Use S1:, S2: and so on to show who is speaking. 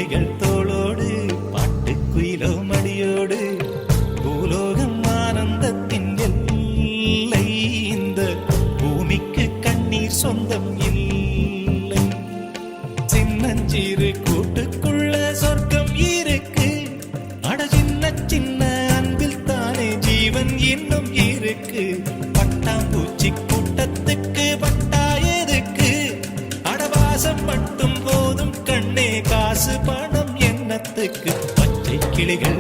S1: கிளிகள் தோளோடு பாட்டுக்குயிலோ மடியோடு பூலோகம் ஆனந்தத்தின் எல்லை இந்த பூமிக்கு கண்ணீர் சொந்தம் இல்லை சின்னஞ்சிறு கூட்டுக்குள்ள சொர்க்கம் இருக்கு அட சின்ன சின்ன அன்பில் தானே ஜீவன் இன்னும் இருக்கு பட்டாம்பூச்சி கூட்டத்துக்கு பட்டா எதுக்கு அடவாசம் மட்டும் போதும் கண்ணே காசு பணம் என்னத்துக்கு பச்சை கிளிகள்